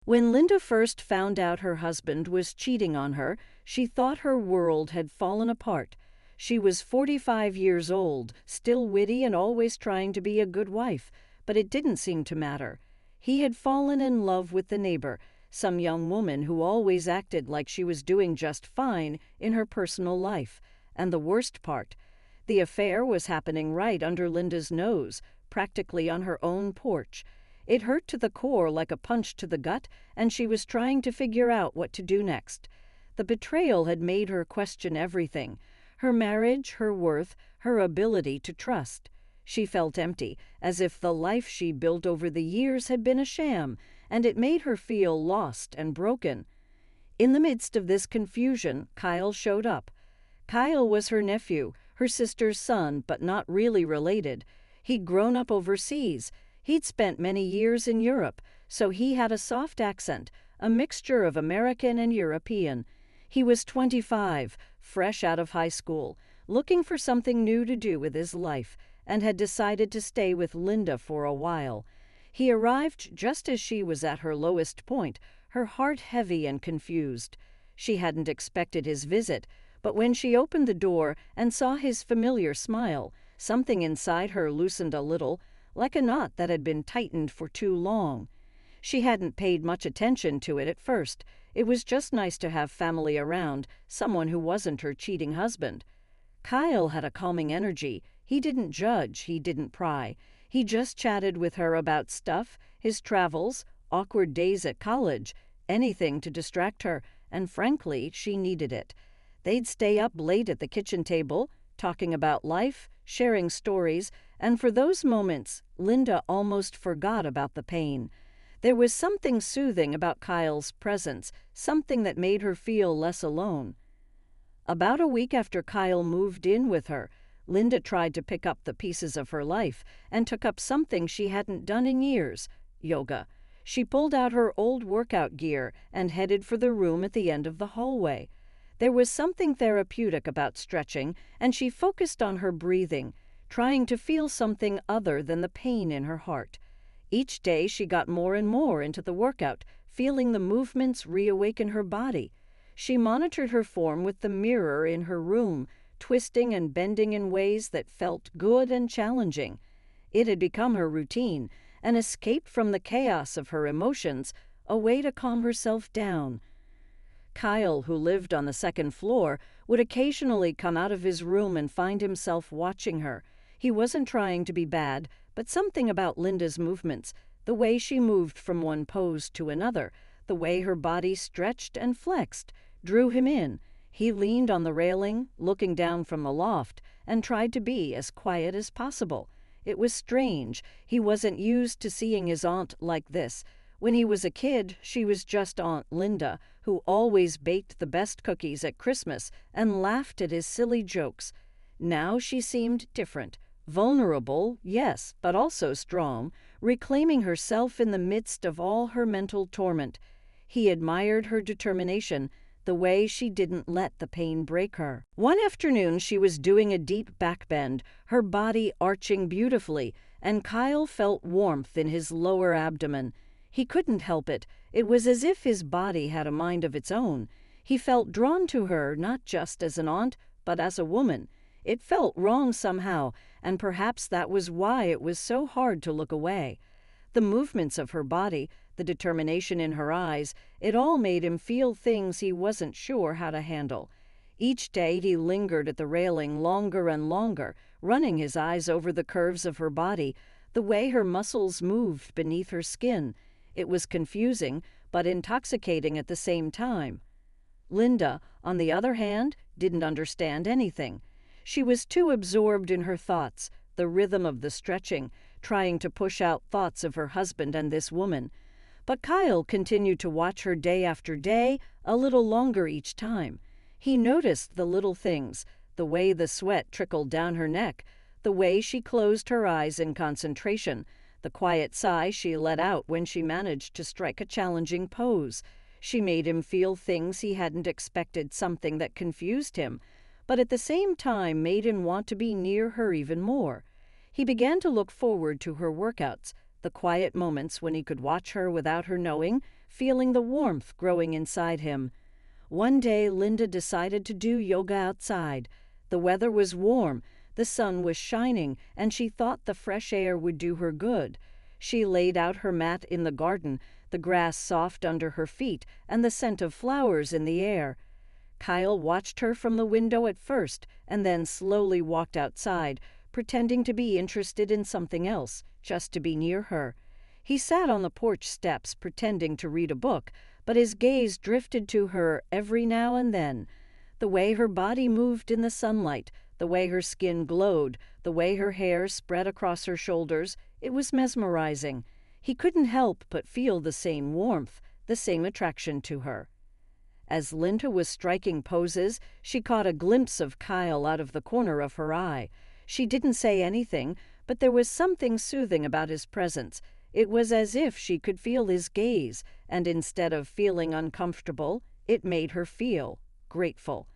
When Linda first found out her husband was cheating on her, she thought her world had fallen apart. She was 45 years old, still witty and always trying to be a good wife, but it didn't seem to matter. He had fallen in love with the neighbor, some young woman who always acted like she was doing just fine in her personal life. And the worst part, the affair was happening right under Linda's nose, practically on her own porch. It hurt to the core like a punch to the gut, and she was trying to figure out what to do next. The betrayal had made her question everything: her marriage, her worth, her ability to trust. She felt empty, as if the life she built over the years had been a sham, and it made her feel lost and broken. In the midst of this confusion, Kyle showed up. Kyle was her nephew, her sister's son, but not really related. He'd grown up overseas. He'd spent many years in Europe, so he had a soft accent, a mixture of American and European. He was 25, fresh out of high school, looking for something new to do with his life, and had decided to stay with Linda for a while. He arrived just as she was at her lowest point, her heart heavy and confused. She hadn't expected his visit, but when she opened the door and saw his familiar smile, something inside her loosened a little, like a knot that had been tightened for too long. She hadn't paid much attention to it at first. It was just nice to have family around, someone who wasn't her cheating husband. Kyle had a calming energy. He didn't judge, he didn't pry. He just chatted with her about stuff, his travels, awkward days at college, anything to distract her, and frankly, she needed it. They'd stay up late at the kitchen table, talking about life, sharing stories, and for those moments, Linda almost forgot about the pain. There was something soothing about Kyle's presence, something that made her feel less alone. About a week after Kyle moved in with her, Linda tried to pick up the pieces of her life and took up something she hadn't done in years: yoga. She pulled out her old workout gear and headed for the room at the end of the hallway. There was something therapeutic about stretching, and she focused on her breathing, trying to feel something other than the pain in her heart. Each day she got more and more into the workout, feeling the movements reawaken her body. She monitored her form with the mirror in her room, twisting and bending in ways that felt good and challenging. It had become her routine, an escape from the chaos of her emotions, a way to calm herself down. Kyle, who lived on the second floor, would occasionally come out of his room and find himself watching her. He wasn't trying to be bad, but something about Linda's movements, the way she moved from one pose to another, the way her body stretched and flexed, drew him in. He leaned on the railing, looking down from the loft, and tried to be as quiet as possible. It was strange. He wasn't used to seeing his aunt like this. When he was a kid, she was just Aunt Linda, who always baked the best cookies at Christmas and laughed at his silly jokes. Now she seemed different. Vulnerable, yes, but also strong, reclaiming herself in the midst of all her mental torment. He admired her determination, the way she didn't let the pain break her. One afternoon she was doing a deep back bend, her body arching beautifully, and Kyle felt warmth in his lower abdomen. He couldn't help it. It was as if his body had a mind of its own. He felt drawn to her not just as an aunt, but as a woman. It felt wrong somehow, and perhaps that was why it was so hard to look away. The movements of her body, the determination in her eyes, it all made him feel things he wasn't sure how to handle. Each day he lingered at the railing longer and longer, running his eyes over the curves of her body, the way her muscles moved beneath her skin. It was confusing, but intoxicating at the same time. Linda, on the other hand, didn't understand anything. She was too absorbed in her thoughts, the rhythm of the stretching, trying to push out thoughts of her husband and this woman. But Kyle continued to watch her day after day, a little longer each time. He noticed the little things, the way the sweat trickled down her neck, the way she closed her eyes in concentration, the quiet sigh she let out when she managed to strike a challenging pose. She made him feel things he hadn't expected, something that confused him, but at the same time made him want to be near her even more. He began to look forward to her workouts, the quiet moments when he could watch her without her knowing, feeling the warmth growing inside him. One day, Linda decided to do yoga outside. The weather was warm, the sun was shining, and she thought the fresh air would do her good. She laid out her mat in the garden, the grass soft under her feet, and the scent of flowers in the air. Kyle watched her from the window at first, and then slowly walked outside, pretending to be interested in something else, just to be near her. He sat on the porch steps, pretending to read a book, but his gaze drifted to her every now and then. The way her body moved in the sunlight, the way her skin glowed, the way her hair spread across her shoulders, it was mesmerizing. He couldn't help but feel the same warmth, the same attraction to her. As Linda was striking poses, she caught a glimpse of Kyle out of the corner of her eye. She didn't say anything, but there was something soothing about his presence. It was as if she could feel his gaze, and instead of feeling uncomfortable, it made her feel grateful.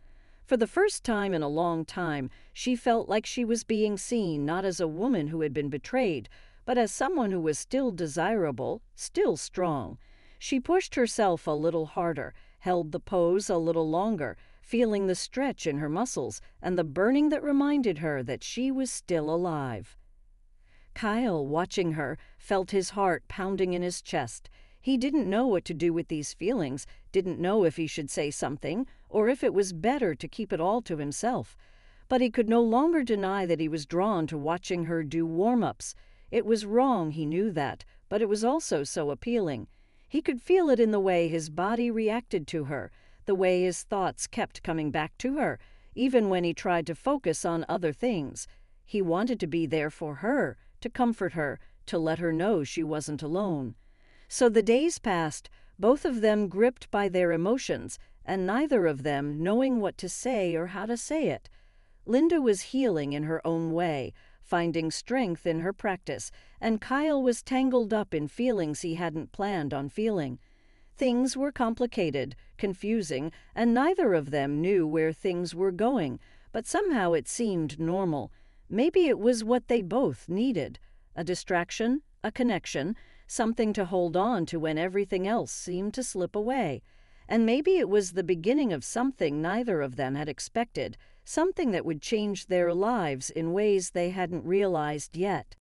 For the first time in a long time, she felt like she was being seen not as a woman who had been betrayed, but as someone who was still desirable, still strong. She pushed herself a little harder, held the pose a little longer, feeling the stretch in her muscles and the burning that reminded her that she was still alive. Kyle, watching her, felt his heart pounding in his chest. He didn't know what to do with these feelings, didn't know if he should say something, or if it was better to keep it all to himself. But he could no longer deny that he was drawn to watching her do warm-ups. It was wrong, he knew that, but it was also so appealing. He could feel it in the way his body reacted to her, the way his thoughts kept coming back to her, even when he tried to focus on other things. He wanted to be there for her, to comfort her, to let her know she wasn't alone. So the days passed, both of them gripped by their emotions, and neither of them knowing what to say or how to say it. Linda was healing in her own way, finding strength in her practice, and Kyle was tangled up in feelings he hadn't planned on feeling. Things were complicated, confusing, and neither of them knew where things were going, but somehow it seemed normal. Maybe it was what they both needed, a distraction, a connection, something to hold on to when everything else seemed to slip away. And maybe it was the beginning of something neither of them had expected, something that would change their lives in ways they hadn't realized yet.